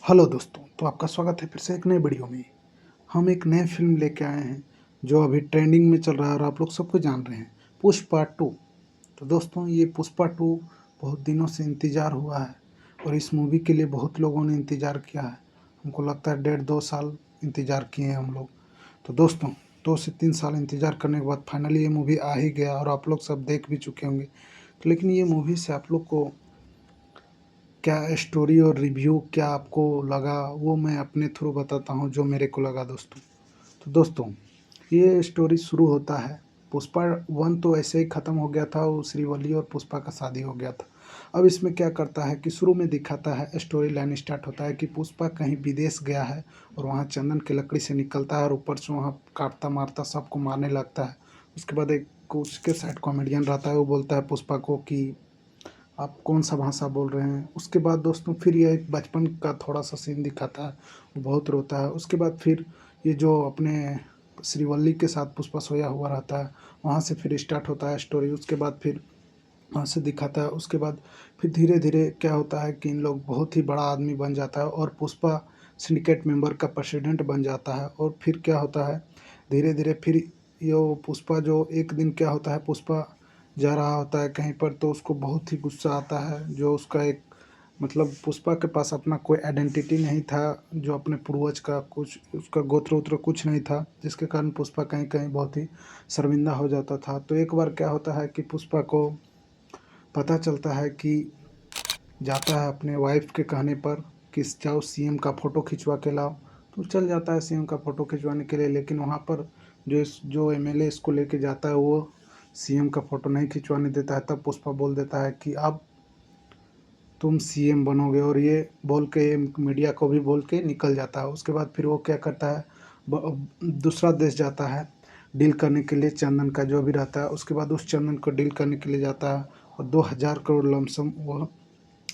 Hello दोस्तों, तो आपका स्वागत है फिर से एक नए वीडियो में। हम एक नए फ़िल्म लेके आए हैं, जो अभी ट्रेंडिंग में चल रहा है और आप लोग सबको जान रहे हैं, पुष्पा 2। तो दोस्तों ये पुष्पा 2 बहुत दिनों से इंतज़ार हुआ है और इस मूवी के लिए बहुत लोगों ने इंतज़ार किया है। हमको लगता है 1.5-2 साल इंतज़ार किए हैं हम लोग। तो दोस्तों 2 से 3 साल इंतज़ार करने के बाद फाइनली ये मूवी आ ही गया और आप लोग सब देख भी चुके होंगे। तो लेकिन ये मूवी से आप लोग को क्या स्टोरी और रिव्यू क्या आपको लगा, वो मैं अपने थ्रू बताता हूँ जो मेरे को लगा दोस्तों। तो दोस्तों ये स्टोरी शुरू होता है, पुष्पा 1 तो ऐसे ही ख़त्म हो गया था, वो श्रीवल्ली और पुष्पा का शादी हो गया था। अब इसमें क्या करता है कि शुरू में दिखाता है, स्टोरी लाइन स्टार्ट होता है कि पुष्पा कहीं विदेश गया है और वहाँ चंदन की लकड़ी से निकलता है और ऊपर से वहाँ काटता मारता सबको मारने लगता है। उसके बाद एक उसके साइड कॉमेडियन रहता है, वो बोलता है पुष्पा को कि आप कौन सा भाषा बोल रहे हैं। उसके बाद दोस्तों फिर ये एक बचपन का थोड़ा सा सीन दिखाता है, वो बहुत रोता है। उसके बाद फिर ये जो अपने श्रीवल्ली के साथ पुष्पा सोया हुआ रहता है, वहाँ से फिर स्टार्ट होता है स्टोरी। उसके बाद फिर वहाँ से दिखाता है। उसके बाद फिर धीरे धीरे क्या होता है कि इन लोग बहुत ही बड़ा आदमी बन जाता है और पुष्पा सिंडिकेट मेंबर का प्रेसिडेंट बन जाता है। और फिर क्या होता है, धीरे धीरे फिर ये पुष्पा जो एक दिन क्या होता है, पुष्पा जा रहा होता है कहीं पर, तो उसको बहुत ही गुस्सा आता है। जो उसका एक मतलब पुष्पा के पास अपना कोई आइडेंटिटी नहीं था, जो अपने पूर्वज का कुछ उसका गोत्र वोत्र कुछ नहीं था, जिसके कारण पुष्पा कहीं कहीं बहुत ही शर्मिंदा हो जाता था। तो एक बार क्या होता है कि पुष्पा को पता चलता है कि जाता है अपने वाइफ के कहने पर कि जाओ सीएम का फ़ोटो खिंचवा के लाओ। तो चल जाता है सीएम का फ़ोटो खिंचवाने के लिए, लेकिन वहाँ पर जो एमएलए इसको लेके जाता है वो सीएम का फ़ोटो नहीं खिंचवाने देता है। तब पुष्पा बोल देता है कि अब तुम सीएम बनोगे, और ये बोल के मीडिया को भी बोल के निकल जाता है। उसके बाद फिर वो क्या करता है, दूसरा देश जाता है डील करने के लिए चंदन का जो भी रहता है। उसके बाद उस चंदन को डील करने के लिए जाता है और 2000 करोड़ लमसम वो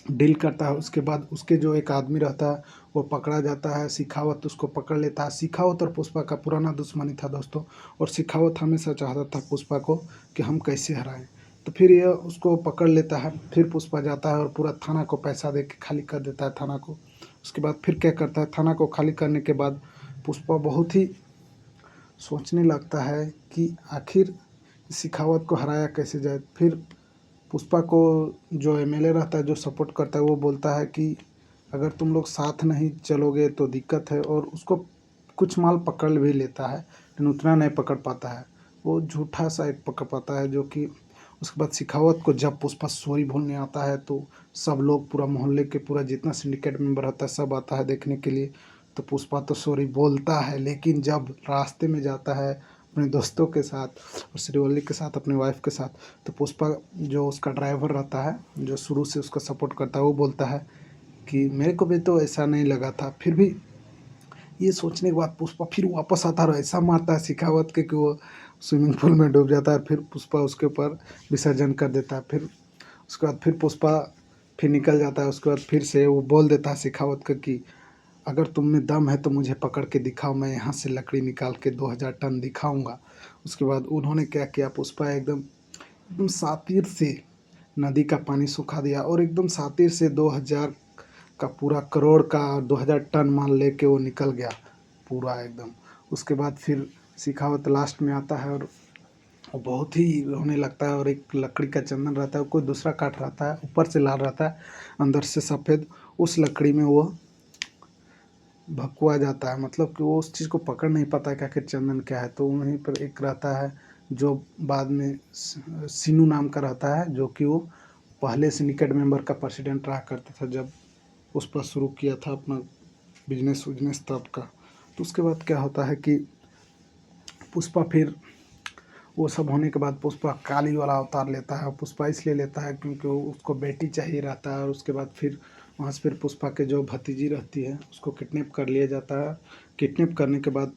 डील करता है। उसके बाद उसके जो एक आदमी रहता है वो पकड़ा जाता है, शिखावत उसको पकड़ लेता है। शिखावत और पुष्पा का पुराना दुश्मनी था दोस्तों, और शिखावत हमेशा चाहता था पुष्पा को कि हम कैसे हराएं। तो फिर ये उसको पकड़ लेता है। फिर पुष्पा जाता है और पूरा थाना को पैसा दे के खाली कर देता है थाना को। उसके बाद फिर क्या करता है, थाना को खाली करने के बाद पुष्पा बहुत ही सोचने लगता है कि आखिर शिखावत को हराया कैसे जाए। फिर पुष्पा को जो एमएलए रहता है जो सपोर्ट करता है वो बोलता है कि अगर तुम लोग साथ नहीं चलोगे तो दिक्कत है, और उसको कुछ माल पकड़ भी लेता है लेकिन उतना नहीं पकड़ पाता है। वो झूठा सा एक पकड़ पाता है जो कि उसके बाद शिखावत को जब पुष्पा सॉरी बोलने आता है तो सब लोग पूरा मोहल्ले के पूरा जितना सिंडिकेट मेंबर रहता है सब आता है देखने के लिए। तो पुष्पा तो सॉरी बोलता है, लेकिन जब रास्ते में जाता है अपने दोस्तों के साथ और श्रीवल्ली के साथ अपने वाइफ के साथ, तो पुष्पा जो उसका ड्राइवर रहता है जो शुरू से उसका सपोर्ट करता है वो बोलता है कि मेरे को भी तो ऐसा नहीं लगा था। फिर भी ये सोचने के बाद पुष्पा फिर वापस आता है और ऐसा मारता है शिखावत के कि वो स्विमिंग पूल में डूब जाता है। फिर पुष्पा उसके ऊपर विसर्जन कर देता है। फिर उसके बाद फिर पुष्पा फिर निकल जाता है। उसके बाद फिर से वो बोल देता है शिखावत को कि अगर तुम में दम है तो मुझे पकड़ के दिखाओ, मैं यहाँ से लकड़ी निकाल के 2000 टन दिखाऊंगा। उसके बाद उन्होंने क्या किया, पुष्पा एकदम एकदम सातिर से नदी का पानी सुखा दिया और एकदम सातिर से 2000 का पूरा करोड़ का 2000 टन माल लेके वो निकल गया पूरा एकदम। उसके बाद फिर शिखावत लास्ट में आता है और वो बहुत ही रोने लगता है, और एक लकड़ी का चंदन रहता है, कोई दूसरा काठ रहता है, ऊपर से लाल रहता है अंदर से सफ़ेद। उस लकड़ी में वो भकुआ जाता है, मतलब कि वो उस चीज़ को पकड़ नहीं पाता है कि आखिर चंदन क्या है। तो वहीं पर एक रहता है जो बाद में सीनू नाम का रहता है, जो कि वो पहले सिंडिकेट मेंबर का प्रेसिडेंट रहा करता था जब उस पर शुरू किया था अपना बिजनेस उजनेस तब का। तो उसके बाद क्या होता है कि पुष्पा फिर वो सब होने के बाद पुष्पा काली वाला अवतार लेता है। पुष्पा इसलिए लेता है क्योंकि वो उसको बेटी चाहिए रहता है। और उसके बाद फिर वहाँ से फिर पुष्पा के जो भतीजी रहती है उसको किडनैप कर लिया जाता है। किडनैप करने के बाद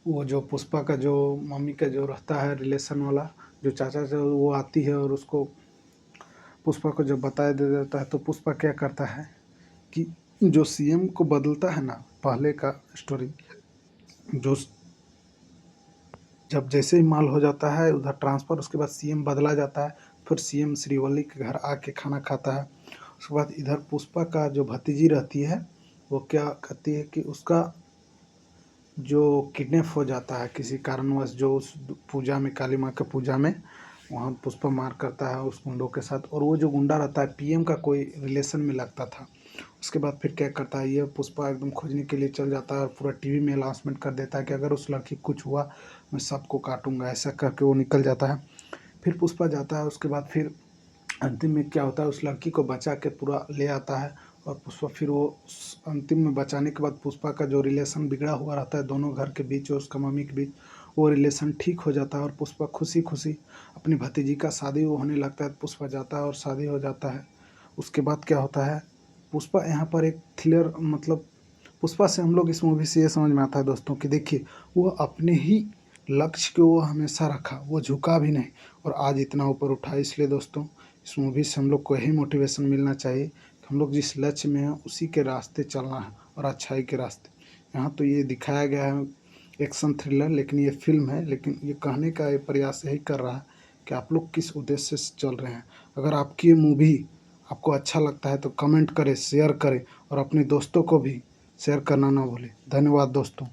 वो जो पुष्पा का जो मम्मी का जो रहता है रिलेशन वाला जो चाचा से वो आती है और उसको पुष्पा को जब बताया दे देता है, तो पुष्पा क्या करता है कि जो सीएम को बदलता है ना, पहले का स्टोरी जो जब जैसे ही माल हो जाता है उधर ट्रांसफ़र, उसके बाद सीएम बदला जाता है। फिर सीएम श्रीवल्ली के घर आके खाना खाता है। उसके बाद इधर पुष्पा का जो भतीजी रहती है वो क्या कहती है कि उसका जो किडनैप हो जाता है किसी कारणवश, जो उस पूजा में, काली माँ के पूजा में वहाँ पुष्पा मार करता है उस गुंडों के साथ, और वो जो गुंडा रहता है पीएम का कोई रिलेशन में लगता था। उसके बाद फिर क्या करता है, ये पुष्पा एकदम खोजने के लिए चल जाता है और पूरा टीवी में अनाउंसमेंट कर देता है कि अगर उस लड़की को कुछ हुआ मैं सबको काटूंगा, ऐसा करके वो निकल जाता है। फिर पुष्पा जाता है, उसके बाद फिर अंतिम में क्या होता है, उस लड़की को बचा के पूरा ले आता है। और पुष्पा फिर वो अंतिम में बचाने के बाद पुष्पा का जो रिलेशन बिगड़ा हुआ रहता है दोनों घर के बीच और उसका मम्मी के बीच, वो रिलेशन ठीक हो जाता है और पुष्पा खुशी खुशी अपनी भतीजी का शादी होने लगता है। पुष्पा जाता है और शादी हो जाता है। उसके बाद क्या होता है, पुष्पा यहाँ पर एक थ्रिलर, मतलब पुष्पा से हम लोग इस मूवी से ये समझ में आता है दोस्तों कि देखिए वो अपने ही लक्ष्य को वो हमेशा रखा, वो झुका भी नहीं और आज इतना ऊपर उठा। इसलिए दोस्तों इस मूवी से हम लोग को यही मोटिवेशन मिलना चाहिए कि हम लोग जिस लक्ष्य में हैं उसी के रास्ते चलना है और अच्छाई के रास्ते। यहाँ तो ये दिखाया गया है एक्शन थ्रिलर, लेकिन ये फिल्म है, लेकिन ये कहने का ये प्रयास यही कर रहा है कि आप लोग किस उद्देश्य से चल रहे हैं। अगर आपकी ये मूवी आपको अच्छा लगता है तो कमेंट करें, शेयर करें और अपने दोस्तों को भी शेयर करना ना भूलें। धन्यवाद दोस्तों।